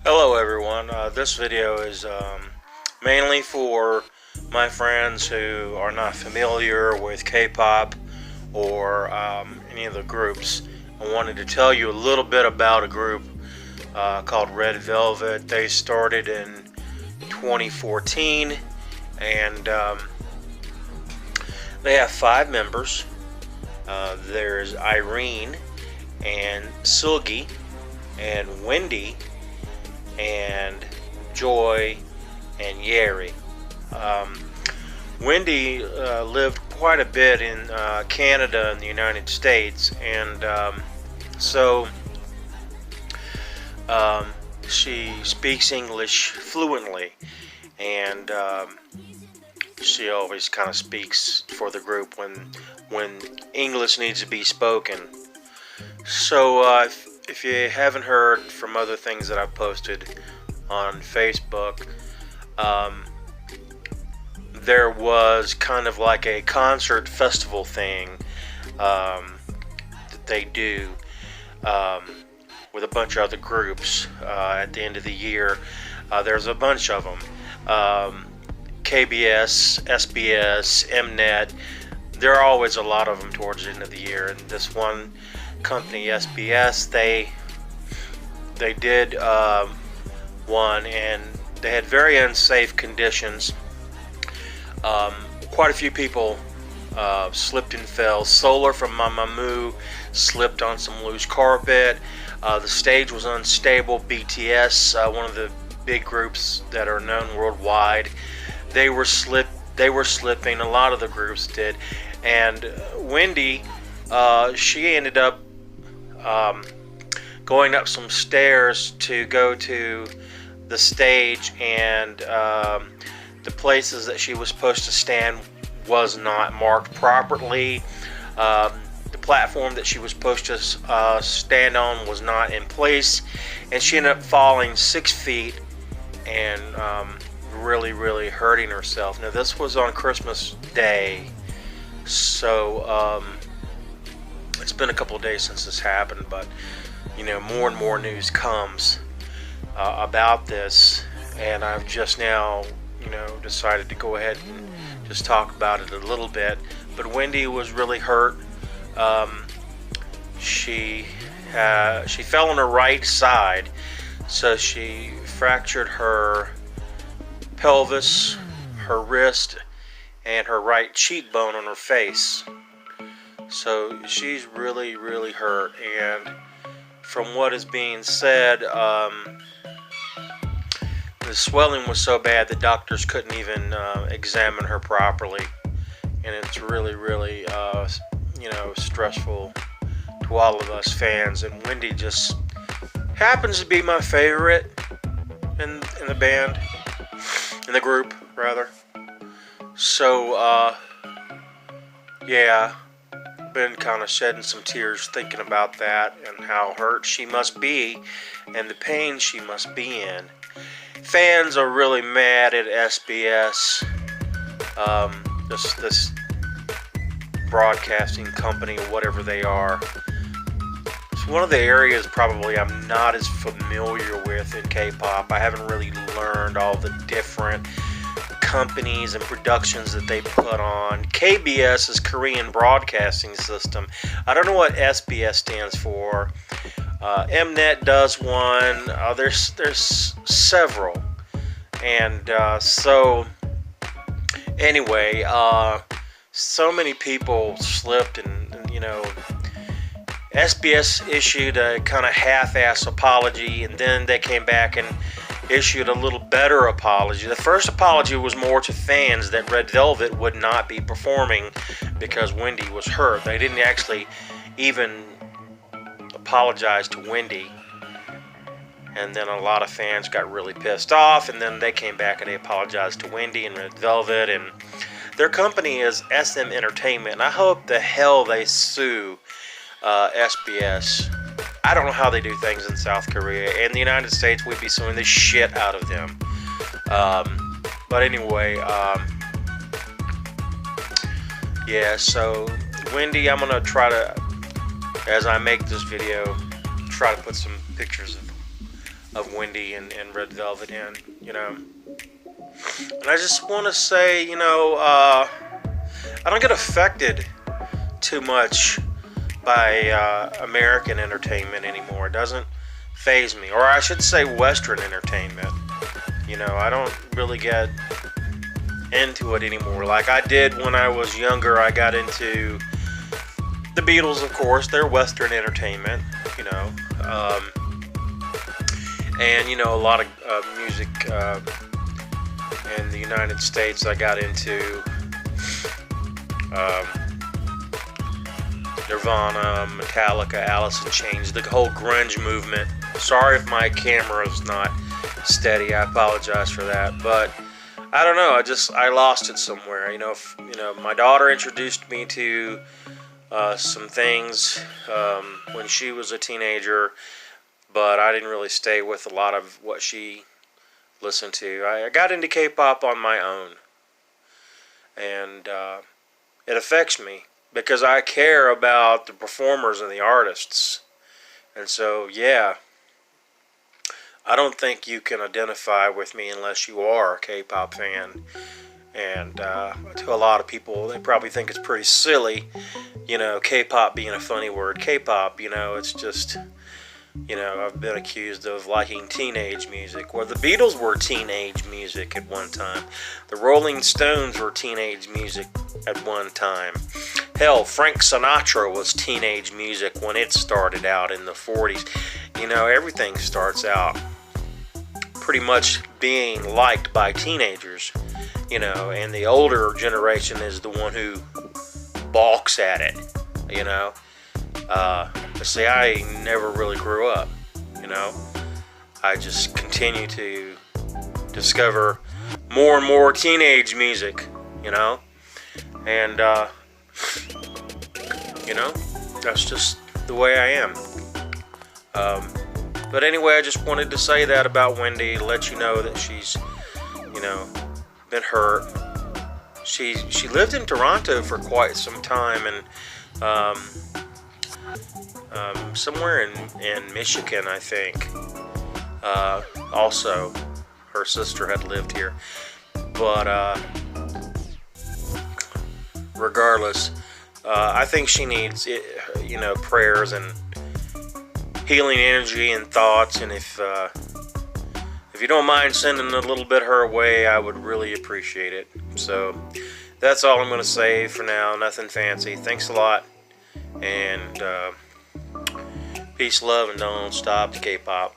Hello everyone, this video is mainly for my friends who are not familiar with K-pop or any of the groups. I wanted to tell you a little bit about a group called Red Velvet. They started in 2014 and they have 5 members. There's Irene and Silgi and Wendy and Joy and Yeri. Wendy lived quite a bit in Canada and the United States, and so she speaks English fluently, and she always kind of speaks for the group when English needs to be spoken. So if you haven't heard from other things that I've posted on Facebook, there was kind of like a concert festival thing that they do with a bunch of other groups at the end of the year. There's a bunch of them. KBS, SBS, Mnet. There are always a lot of them towards the end of the year, and this one company, SBS, they did one, and they had very unsafe conditions. Quite a few people slipped and fell. Solar from Mamamoo slipped on some loose carpet. The stage was unstable. BTS, one of the big groups that are known worldwide, they were slipping. A lot of the groups did, and Wendy, she ended up going up some stairs to go to the stage, and the places that she was supposed to stand was not marked properly. The platform that she was supposed to stand on was not in place, and she ended up falling 6 feet and really hurting herself. Now this was on Christmas Day, so it's been a couple of days since this happened, but you know, more and more news comes about this, and I've just now, you know, decided to go ahead and just talk about it a little bit. But Wendy was really hurt. She fell on her right side, so she fractured her pelvis, her wrist, and her right cheekbone on her face. So she's really hurt, and from what is being said, the swelling was so bad the doctors couldn't even examine her properly, and it's really you know, stressful to all of us fans. And Wendy just happens to be my favorite in the band, in the group rather. So yeah, been kind of shedding some tears thinking about that and how hurt she must be and the pain she must be in. Fans are really mad at SBS, this broadcasting company or whatever they are. It's one of the areas probably I'm not as familiar with in K-pop. I haven't really learned all the different companies and productions that they put on. KBS is Korean Broadcasting System. I don't know what SBS stands for. Mnet does one. There's several, and so anyway, so many people slipped, and you know, SBS issued a kind of half-ass apology, and then they came back and issued a little better apology. The first apology was more to fans that Red Velvet would not be performing because Wendy was hurt. They didn't actually even apologize to Wendy, and then a lot of fans got really pissed off, and then they came back and they apologized to Wendy and Red Velvet, and their company is SM Entertainment, and I hope the hell they sue SBS. I don't know how they do things in South Korea. In the United States, we'd be suing the shit out of them. But anyway, yeah, so Wendy, I'm going to try to, as I make this video, try to put some pictures of Wendy and Red Velvet in, you know. And I just want to say, you know, I don't get affected too much by American entertainment anymore. It doesn't faze me, or I should say Western entertainment. You know, I don't really get into it anymore like I did when I was younger. I got into the Beatles, of course. They're Western entertainment, you know. And, you know, a lot of music in the United States. I got into Nirvana, Metallica, Alice in Chains, the whole grunge movement. Sorry if my camera's not steady. I apologize for that. But I don't know. I lost it somewhere. You know, my daughter introduced me to some things when she was a teenager, but I didn't really stay with a lot of what she listened to. I got into K-pop on my own, and it affects me because I care about the performers and the artists. And so, yeah, I don't think you can identify with me unless you are a K-pop fan. And to a lot of people, they probably think it's pretty silly, you know, K-pop being a funny word. K-pop, you know, it's just, you know, I've been accused of liking teenage music. Well, the Beatles were teenage music at one time. The Rolling Stones were teenage music at one time. Hell, Frank Sinatra was teenage music when it started out in the 40s. You know, everything starts out pretty much being liked by teenagers, you know, and the older generation is the one who balks at it, you know. See, I never really grew up, you know. I just continue to discover more and more teenage music, you know. And, you know, that's just the way I am. But anyway, I just wanted to say that about Wendy, let you know that she's, you know, been hurt. She lived in Toronto for quite some time, and somewhere in Michigan, I think. Also, her sister had lived here. But regardless, I think she needs, you know, prayers and healing energy and thoughts. And if you don't mind sending a little bit her way, I would really appreciate it. So that's all I'm going to say for now. Nothing fancy. Thanks a lot. And peace, love, and don't stop the K-pop.